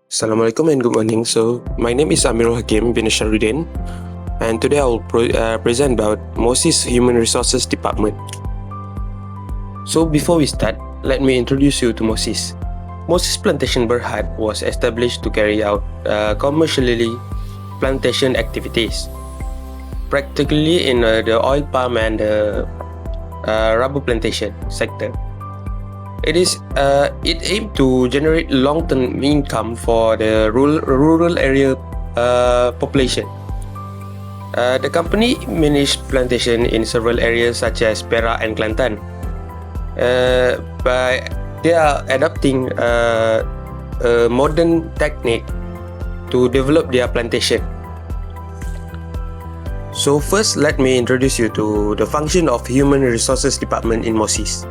Assalamualaikum and good morning. So, my name is Amirul Hakim bin Sharuddin, and today I will present about MOCCIS Human Resources Department. So, before we start, let me introduce you to MOCCIS. MOCCIS Plantation Berhad was established to carry out commercially plantation activities, practically in the oil palm and rubber plantation sector. It aimed to generate long-term income for the rural area population. The company managed plantation in several areas such as Perak and Kelantan. They are adopting a modern technique to develop their plantation. So first, let me introduce you to the function of Human Resources Department in MOCCIS.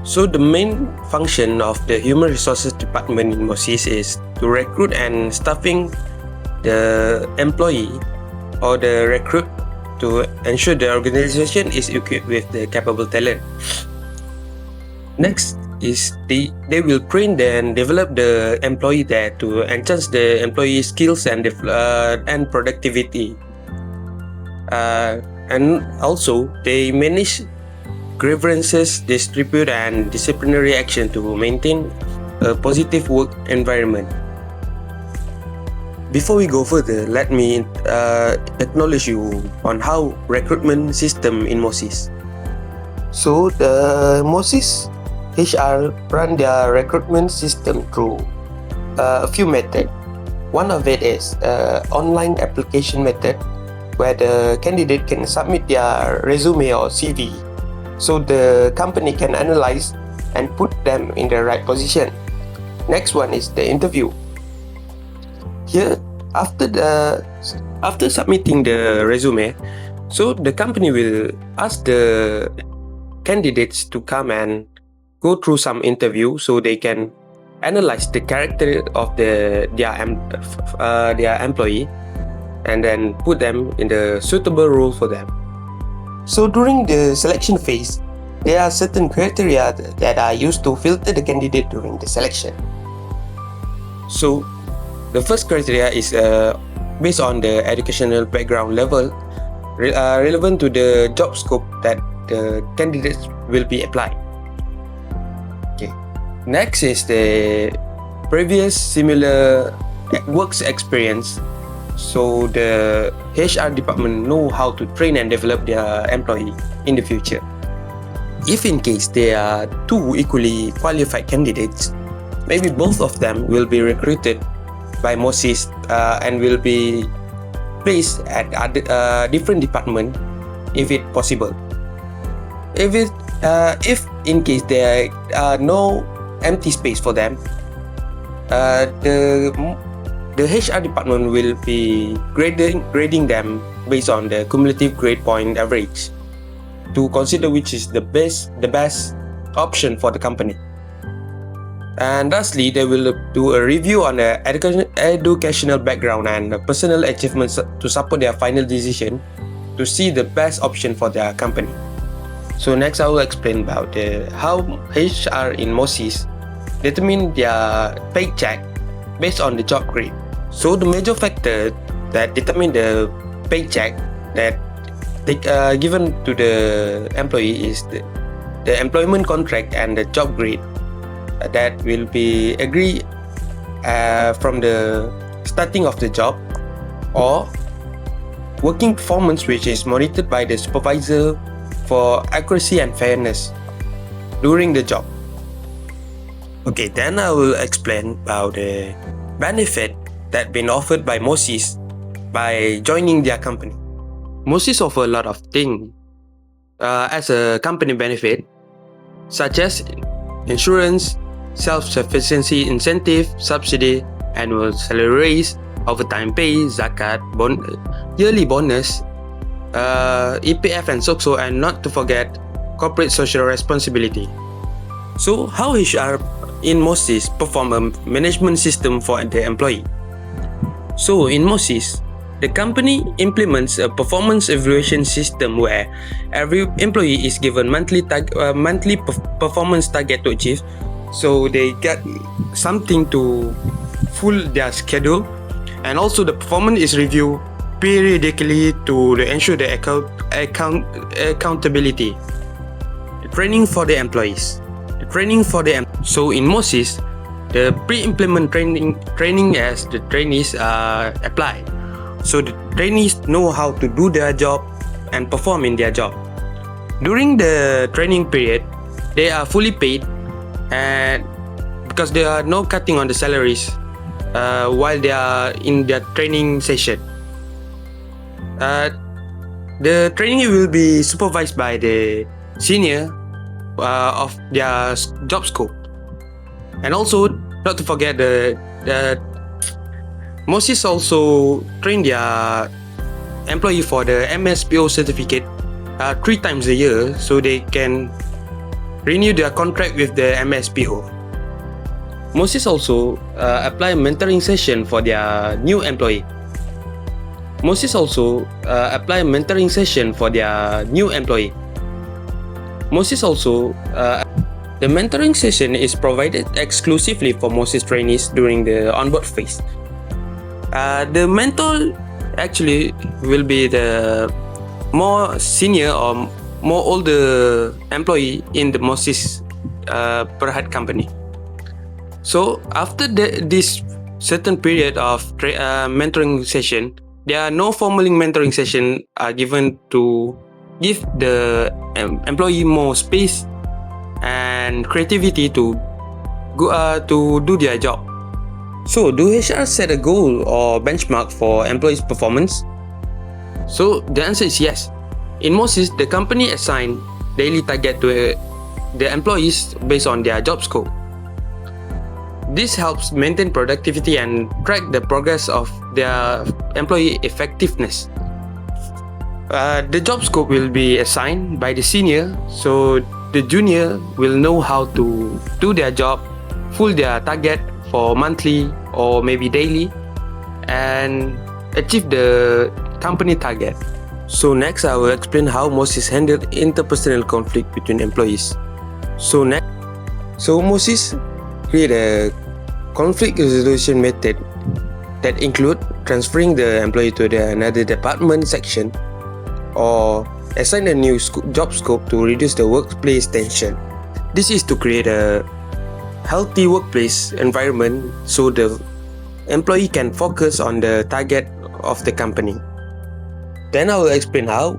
So the main function of the Human Resources Department in MOCCIS is to recruit and staffing the employee or the recruit to ensure the organization is equipped with the capable talent. Next is they will train and develop the employee there to enhance the employee skills and productivity. And also they manage grievances, distribute and disciplinary action to maintain a positive work environment. Before we go further, let me acknowledge you on how recruitment system in MOCCIS. So the MOCCIS HR run their recruitment system through a few methods. One of it is online application method, where the candidate can submit their resume or CV, so the company can analyze and put them in the right position. Next one is the interview. Here, after submitting the resume, so the company will ask the candidates to come and go through some interview so they can analyze the character of their employee and then put them in the suitable role for them. So during the selection phase, there are certain criteria that are used to filter the candidate during the selection. So the first criteria is based on the educational background level relevant to the job scope that the candidates will be applied. Okay. Next is the previous similar works experience. So the HR department know how to train and develop their employee in the future. If in case there are two equally qualified candidates, maybe both of them will be recruited by MOCCIS and will be placed at different department if it possible. If in case there are no empty space for them, the HR department will be grading them based on the cumulative grade point average to consider which is the best option for the company. And lastly, they will do a review on the educational background and personal achievements to support their final decision to see the best option for their company. So next I will explain about how HR in MOCCIS determine their paycheck based on the job grade. So the major factor that determine the paycheck that given to the employee is the employment contract and the job grade that will be agreed from the starting of the job, or working performance which is monitored by the supervisor for accuracy and fairness during the job. Okay, then I will explain about the benefit that been offered by MOCCIS by joining their company. MOCCIS offer a lot of things as a company benefit, such as insurance, self-sufficiency incentive, subsidy, annual salary raise, overtime pay, zakat, yearly bonus, EPF and SOCSO, and not to forget corporate social responsibility. So how HR in MOCCIS perform a management system for the employee? So in MOCCIS, the company implements a performance evaluation system where every employee is given monthly performance target to achieve, so they get something to full their schedule, and also the performance is reviewed periodically to ensure the accountability. The training for the employees. So in MOCCIS, the pre-implement training as the trainees apply. So the trainees know how to do their job and perform in their job. During the training period, they are fully paid, and because there are no cutting on the salaries while they are in their training session. The training will be supervised by the senior of their job scope. And also, not to forget, the MOCCIS also train their employee for the MSPO certificate 3 times a year, so they can renew their contract with the MSPO. MOCCIS also apply mentoring session for their new employee. The mentoring session is provided exclusively for MOCCIS trainees during the onboard phase. The mentor actually will be the more senior or more older employee in the MOCCIS per head company. So after this certain period of mentoring session, there are no formal mentoring session given to give the employee more space and creativity to do their job. So, do HR set a goal or benchmark for employees' performance? So, the answer is yes. In MOCCIS, the company assign daily target to the employees based on their job scope. This helps maintain productivity and track the progress of their employee effectiveness. The job scope will be assigned by the senior, so the junior will know how to do their job, full their target for monthly or maybe daily, and achieve the company target. So next I will explain how MOCCIS handled interpersonal conflict between employees. So MOCCIS create a conflict resolution method that include transferring the employee to another department section or assign a new job scope to reduce the workplace tension. This is to create a healthy workplace environment so the employee can focus on the target of the company. Then I will explain how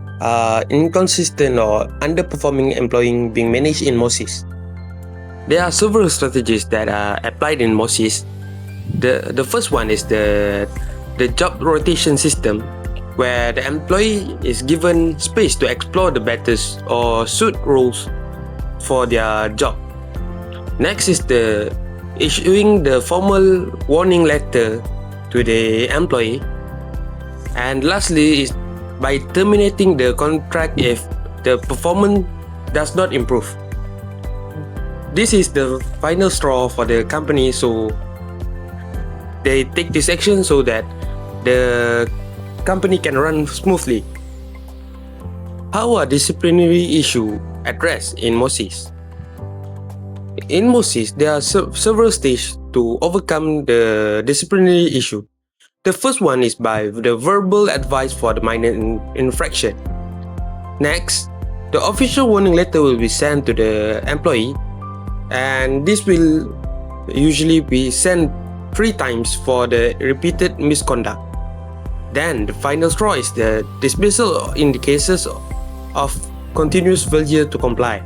inconsistent or underperforming employee being managed in MOCCIS. There are several strategies that are applied in MOCCIS. The first one is the job rotation system, where the employee is given space to explore the better or suit roles for their job. Next is the issuing the formal warning letter to the employee. And lastly is by terminating the contract if the performance does not improve. This is the final straw for the company, so they take this action so that the company can run smoothly. How are disciplinary issues addressed in MOCCIS? In MOCCIS, there are several stages to overcome the disciplinary issue. The first one is by the verbal advice for the minor infraction. Next, the official warning letter will be sent to the employee, and this will usually be sent 3 times for the repeated misconduct. Then the final straw is the dismissal in the cases of continuous failure to comply.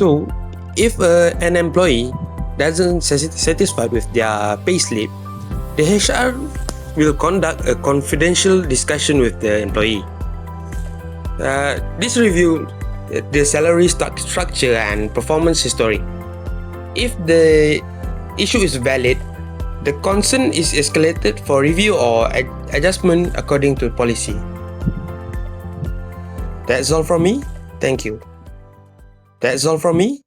So, if an employee doesn't satisfied with their payslip, the HR will conduct a confidential discussion with the employee. This review the salary structure and performance history. If the issue is valid, the concern is escalated for review or adjustment according to policy. That's all from me. Thank you. That's all from me.